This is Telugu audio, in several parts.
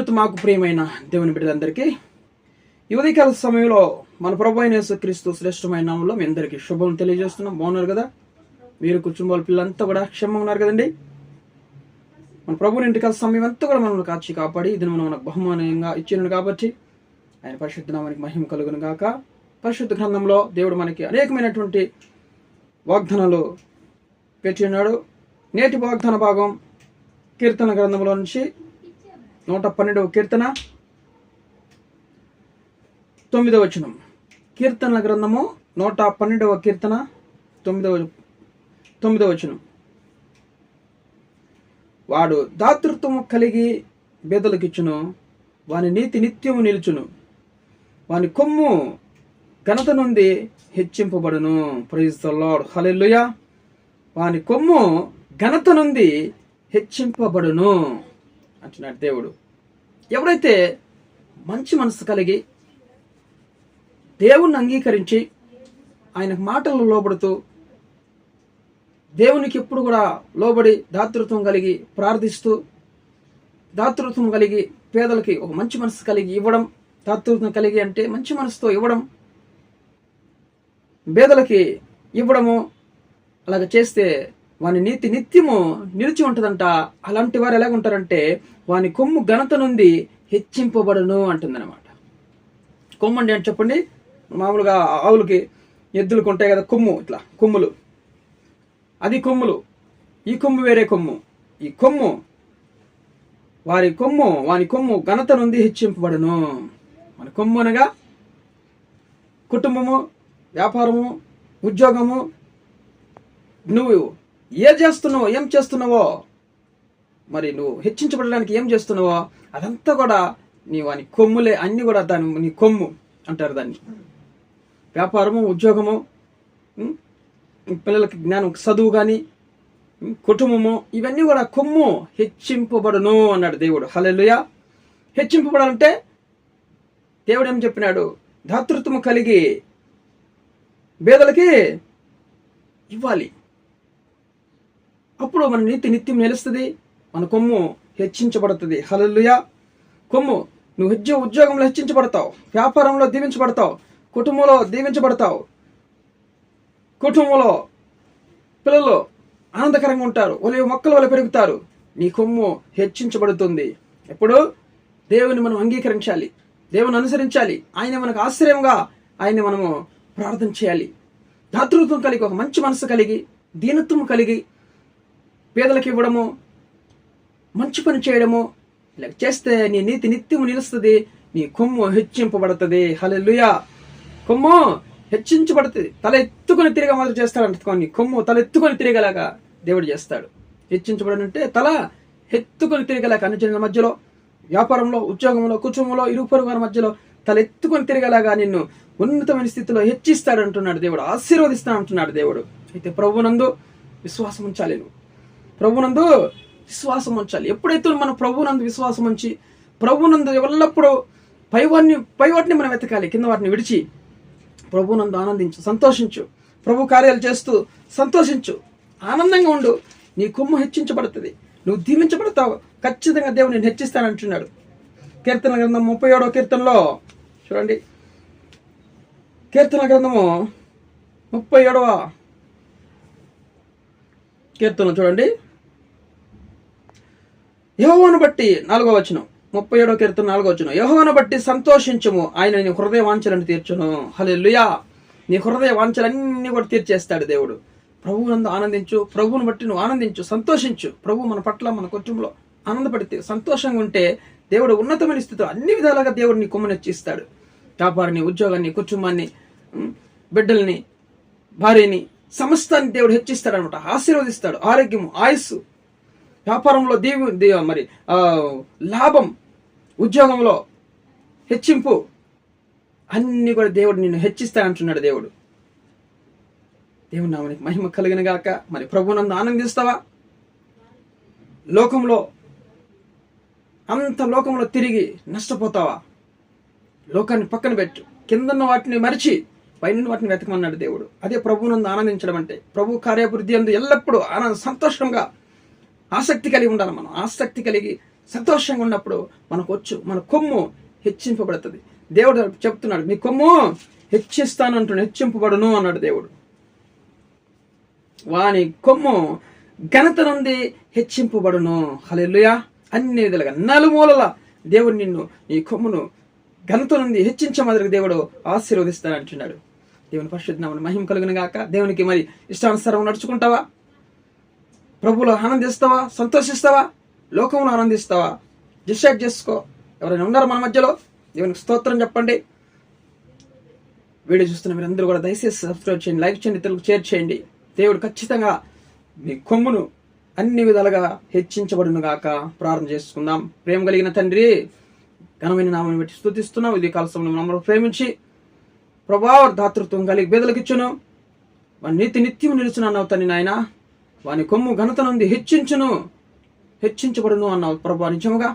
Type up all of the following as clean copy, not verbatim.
క్రీస్తునందు మాకు ప్రియమైన దేవుని బిడ్డలందరికీ ఈ ఉదయకాల సమయంలో మన ప్రభు అయిన యేసుక్రీస్తు శ్రేష్టమైన నామములో మీ అందరికీ శుభం తెలియజేస్తున్నాం. బాగున్నారు కదా? మీరు కుటుంబాల పిల్లలంతా కూడా క్షేమంగా ఉన్నారు కదండి? మన ప్రభుని ఇంటికాల సమయం అంతా కూడా మనల్ని కాచి కాపాడి ఇది మనకు బహుమానంగా ఇచ్చినాడు కాబట్టి ఆయన పరిశుద్ధ నామానికి మహిమ కలుగును గాక. పరిశుద్ధ గ్రంథంలో దేవుడు మనకి అనేకమైనటువంటి వాగ్దానాలు పెట్టి ఉన్నాడు. నేటి వాగ్దాన భాగం కీర్తన గ్రంథంలో నుంచి 112వ కీర్తన 9వ వచనం. కీర్తనల గ్రంథము 112వ కీర్తన 9వ వచనం. వాడు దాతృత్వము కలిగి బేదలకిచ్చును, వాని నీతి నిత్యము నిలుచును, వాని కొమ్ము ఘనత నుండి హెచ్చింపబడును. ప్రైజ్ ద లార్డ్, హల్లెలూయా. వాని కొమ్ము ఘనత నుండి హెచ్చింపబడును అంటున్నాడు దేవుడు. ఎవరైతే మంచి మనసు కలిగి దేవుణ్ణి అంగీకరించి ఆయన మాటలను లోబడుతూ దేవునికి ఎప్పుడు కూడా లోబడి దాతృత్వం కలిగి ప్రార్థిస్తూ దాతృత్వం కలిగి పేదలకి ఒక మంచి మనసు కలిగి ఇవ్వడం, దాతృత్వం కలిగి అంటే మంచి మనసుతో ఇవ్వడం, పేదలకి ఇవ్వడము, అలాగ చేస్తే వాని నీతి నిత్యము నిలిచి ఉంటుందంట. అలాంటి వారు ఎలాగుంటారంటే వాని కొమ్ము ఘనత నుండి హెచ్చింపబడును అంటుందన్నమాట. కొమ్ము అండి అని చెప్పండి. మామూలుగా ఆవులకి ఎద్దులకు ఉంటాయి కదా కొమ్ము, ఇట్లా కొమ్ములు, అది కొమ్ములు. ఈ కొమ్ము వేరే కొమ్ము. ఈ కొమ్ము వాని కొమ్ము ఘనత నుండి హెచ్చింపబడును. మన కొమ్ము అనగా కుటుంబము, వ్యాపారము, ఉద్యోగము, నువ్వు ఏం చేస్తున్నావో మరి నువ్వు హెచ్చించబడడానికి ఏం చేస్తున్నావో అదంతా కూడా నీ వాని కొమ్ములే. అన్ని కూడా దాని నీ కొమ్ము అంటారు దాన్ని. వ్యాపారము, ఉద్యోగము, పిల్లలకి జ్ఞానం, చదువు కానీ, కుటుంబము, ఇవన్నీ కూడా కొమ్ము హెచ్చింపబడును అన్నాడు దేవుడు. హల్లెలూయా. హెచ్చింపబడాలంటే దేవుడు ఏం చెప్పినాడు? దాతృత్వము కలిగి పేదలకి ఇవ్వాలి. అప్పుడు మన నీతి నిత్యం నిలుస్తుంది, మన కొమ్ము హెచ్చించబడుతుంది. హల్లెలూయా. కొమ్ము నువ్వు ఉద్యోగంలో హెచ్చించబడతావు, వ్యాపారంలో దీవించబడతావు, కుటుంబంలో దీవించబడతావు, కుటుంబంలో పిల్లలు ఆనందకరంగా ఉంటారు, ఒలివ మొక్కల వల్ల పెరుగుతారు. నీ కొమ్ము హెచ్చించబడుతుంది. ఎప్పుడు దేవుని మనం అంగీకరించాలి, దేవుని అనుసరించాలి, ఆయన మనకు ఆశ్రయంగా ఆయన్ని మనము ప్రార్థన చేయాలి. దాతృత్వం కలిగి ఒక మంచి మనసు కలిగి దీనత్వం కలిగి పేదలకు ఇవ్వడము, మంచి పని చేయడము, ఇలా చేస్తే నీ నీతి నిత్యము నిలుస్తుంది, నీ కొమ్ము హెచ్చింపబడుతుంది. హల్లెలూయా. కొమ్ము హెచ్చించబడుతుంది. తల ఎత్తుకొని తిరిగే మొదలు చేస్తాడు. నీ కొమ్ము తల ఎత్తుకొని తిరిగేలాగా దేవుడు చేస్తాడు. హెచ్చించబడనంటే తల ఎత్తుకొని తిరిగేలాగా అన్ని జనుల మధ్యలో, వ్యాపారంలో, ఉద్యోగంలో, కుటుంబంలో, ఇరుగు పొరుగు వారి మధ్యలో తల ఎత్తుకొని తిరిగేలాగా నిన్ను ఉన్నతమైన స్థితిలో హెచ్చిస్తాడు అంటున్నాడు దేవుడు. ఆశీర్వదిస్తాడు అంటున్నాడు దేవుడు. అయితే ప్రభునందు విశ్వాసం ఉంచాలి. నువ్వు ప్రభునందు విశ్వాసం ఉంచాలి. ఎప్పుడైతే మనం ప్రభునందు విశ్వాసం ఉంచి ప్రభునందు ఎల్లప్పుడూ పైవాటిని మనం వెతకాలి, కింద వాటిని విడిచి ప్రభునందు ఆనందించు, సంతోషించు, ప్రభు కార్యాలు చేస్తూ సంతోషించు, ఆనందంగా ఉండు. నీ కొమ్ము హెచ్చించబడుతుంది, నువ్వు దీవించబడతావు. ఖచ్చితంగా దేవుడు నేను హెచ్చిస్తానంటున్నాడు. కీర్తన గ్రంథం 37వ కీర్తనలో చూడండి. కీర్తన గ్రంథము 37వ కీర్తన చూడండి. యెహోవాను బట్టి 4వ వచనం. 37వ కీర్తన 4వ వచనం. యెహోవాను బట్టి సంతోషించుము, ఆయన నీ హృదయ వాంఛలను తీర్చును. హల్లెలూయా. నీ హృదయ వాంఛలన్నీ కూడా తీర్చేస్తాడు దేవుడు. ప్రభువునందు ఆనందించు, ప్రభువును బట్టి నువ్వు ఆనందించు, సంతోషించు. ప్రభు మన పట్ల, మన కుటుంబంలో ఆనందపడితే, సంతోషంగా ఉంటే దేవుడు ఉన్నతమైన స్థితిలో అన్ని విధాలుగా దేవుడు నీ కొమ్మును హెచ్చిస్తాడు. వ్యాపారాన్ని, ఉద్యోగాన్ని, కుటుంబాన్ని, బిడ్డల్ని, భార్యని, సమస్తాన్ని దేవుడు హెచ్చిస్తాడు అనమాట. ఆశీర్వదిస్తాడు. ఆరోగ్యము, ఆయుస్సు, వ్యాపారంలో మరి లాభం, ఉద్యోగంలో హెచ్చింపు, అన్ని కూడా దేవుడు నిన్ను హెచ్చిస్తాడంటున్నాడు దేవుడు. దేవుని నామానికి మహిమ కలిగిన గాక. మరి ప్రభునందు ఆనందిస్తావా? లోకంలో తిరిగి నష్టపోతావా? లోకాన్ని పక్కన పెట్టు, కిందన్న వాటిని మరిచి పైన వాటిని వెతకమన్నాడు దేవుడు. అదే ప్రభువునందు ఆనందించడం అంటే. ప్రభు కార్యాభివృద్ధి అందు ఎల్లప్పుడూ సంతోషంగా ఆసక్తి కలిగి ఉండాలి. మనం ఆసక్తి కలిగి సంతోషంగా ఉన్నప్పుడు మన కొమ్ము హెచ్చింపబడుతుంది. దేవుడు చెప్తున్నాడు, నీ కొమ్ము హెచ్చిస్తాను అంటున్నాడు, హెచ్చింపబడును అన్నాడు దేవుడు. వాని కొమ్ము ఘనత నుండి హెచ్చింపబడును. హల్లెలూయా. అన్ని విధాలుగా నలుమూలల దేవుడు నీ కొమ్మును ఘనత నుండి హెచ్చించమని దేవుడు ఆశీర్వదిస్తానంటున్నాడు. దేవుని పరిశుద్ధ నామమున మహిమ కలుగును గాక. దేవునికి మరి ఇష్టానుసారం నడుచుకుంటావా? ప్రభువులో ఆనందిస్తావా? సంతోషిస్తావా? లోకంలో ఆనందిస్తావా? డిసైడ్ చేసుకో. ఎవరైనా ఉన్నారా మన మధ్యలో? దేవునికి స్తోత్రం చెప్పండి. వీడియో చూస్తున్న మీరందరూ కూడా దయచేసి సబ్స్క్రైబ్ చేయండి, లైక్ చేయండి, ఇతరులకు షేర్ చేయండి. దేవుడు ఖచ్చితంగా మీ కొమ్మును అన్ని విధాలుగా హెచ్చించబడును గాక. ప్రార్థన చేసుకుందాం. ప్రేమ కలిగిన తండ్రి, ఘనమైన నామమును బట్టి స్తుతిస్తున్నాం. ఇది కాల సమయంలో మమ్మల్ని ప్రేమించి ప్రభావ దాతృత్వం కలిగి బేదలకిచ్చును. వాని నీతి నిత్యం నిలుచును అన్నావు తండ్రి నాయన. వాని కొమ్ము ఘనత నుండి హెచ్చించబడును అన్నావు ప్రభా. నిజముగా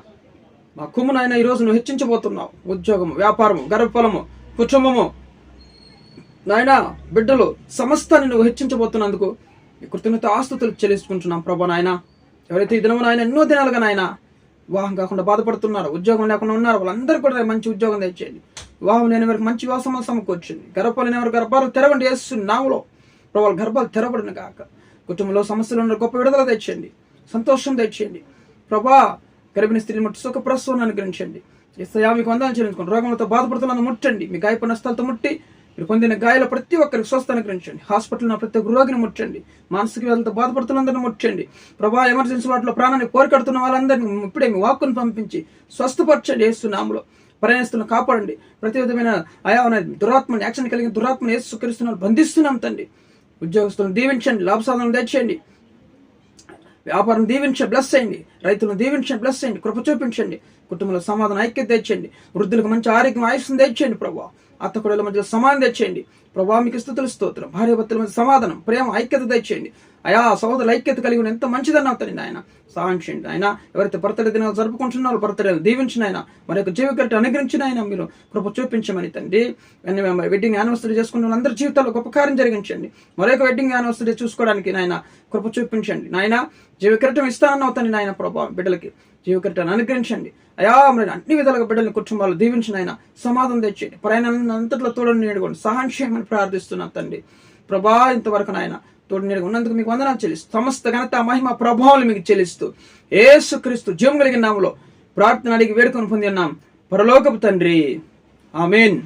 మా కొమ్ము నాయన ఈరోజు నువ్వు హెచ్చించబోతున్నావు. ఉద్యోగము, వ్యాపారము, గర్భఫలము, కుటుంబము నాయన, బిడ్డలు సమస్తాన్ని నువ్వు హెచ్చించబోతున్నందుకు కృతజ్ఞత ఆస్తుతులు చెల్లించుకుంటున్నాం ప్రభా నాయన. ఎవరైతే ఈ దినము నాయన ఎన్నో దినాలుగా నాయన వివాహం కాకుండా బాధపడుతున్నారు, ఉద్యోగం లేకుండా ఉన్నారు, వాళ్ళందరూ కూడా మంచి ఉద్యోగం తెచ్చేయండి. వివాహం లేని వారికి మంచి వివాహం సమకూర్చండి. గర్భాలు లేని వారి గర్భాలు తెరవండి. నామలో ప్రభావ గర్భాలు తెరవబడిన కాక. కుటుంబంలో సమస్యలు ఉన్న గొప్ప విడుదల తెచ్చేయండి, సంతోషం తెచ్చేయండి ప్రభా. గర్భిణీ స్త్రీని ముట్టి సుఖ ప్రసవాన్ని అనుగ్రహించండి. యేసయ్యా మీకు వందనాలు చెల్లించుకోండి. రోగంతో బాధపడుతున్న ముట్టండి. మీ గాయపడిన స్థలతో ముట్టి మీరు పొందిన గాయాల ప్రతి ఒక్కరికి స్వస్థ అనుగ్రహించండి. హాస్పిటల్ ప్రతి ఒక్క రోగిని ముట్టండి. మానసిక వ్యాధులతో బాధపడుతున్నందరినీ ముట్టండి ప్రభా. ఎమర్జెన్సీ వాటిలో ప్రాణాన్ని కోరికడుతున్న వాళ్ళందరినీ ఇప్పుడే మీ వాక్కును పంపించి స్వస్థపరచండి. యేసు నామములో ప్రయాణిస్తున్న కాపాడండి. ప్రతి విధమైన దురాత్మని, యాక్షన్ కలిగిన దురాత్మని యేసు క్రీస్తునామములో బంధిస్తున్నాం తండ్రి. ఉద్యోగస్తులను దీవించండి, లాభ సాధనలు తెచ్చేయండి. వ్యాపారం దీవించండి, బ్లెస్ చేయండి. రైతులను దీవించండి, బ్లెస్ చేయండి. కృప చూపించండి. కుటుంబంలో సమాధానం, ఐక్యత తెచ్చండి. వృద్ధులకు మంచి ఆరోగ్యం, ఆయుష్ను తెచ్చేయండి ప్రభా. అత్తకొడల మధ్యలో సమాధానం తెచ్చేయండి ప్రభా. మీకు స్తుతులు స్తోత్రం. భార్య భర్తల మధ్య సమాధానం, ప్రేమ, ఐక్యత తెచ్చేయండి. అయా సహోదరుల ఐక్యత కలిగి ఎంత మంచిదని అవుతాను ఆయన. సహాయం చేయండి ఆయన. ఎవరైతే బర్త్డే దినాలు జరుపుకుంటున్నారో బర్త్డేలు దీవించిన ఆయన, మరి యొక్క జీవికరట అనుగ్రహించిన ఆయన మీరు కృప చూపించమని తండ్రి. వెడ్డింగ్ యానివర్సరీ చేసుకున్న వాళ్ళందరి జీవితాల్లో గొప్ప కార్యం జరిగించండి. మరొక వెడ్డింగ్ యానివర్సరీ చూసుకోవడానికి నాయన కృప చూపించండి. నాయన జీవికరటం ఇస్తానన్నావు తండ్రి నాయన ప్రభా. బిడ్డలకి జీవికరటాన్ని అనుగ్రహించండి అయా. మరి అన్ని విధాలుగా బిడ్డలని కుటుంబాలు దీవించిన ఆయన, సమాధానం తెచ్చేయండి. ప్రయాణాలను అంతట్లో తోడని నీడుకోండి, సహాయం చేయమని ప్రార్థిస్తున్నాను తండ్రి ప్రభా. ఇంతవరకు నాయన తోడు నీడగా ఉన్నందుకు మీకు వందనాలు చెల్లిస్తూ, సమస్త ఘనత, మహిమ, ప్రభావాలు మీకు చెల్లిస్తూ యేసుక్రీస్తు జీవం కలిగిన నామములో ప్రార్థన అడిగి వేడుకొని పొంది ఉన్నాం పరలోకపు తండ్రి. ఆమేన్.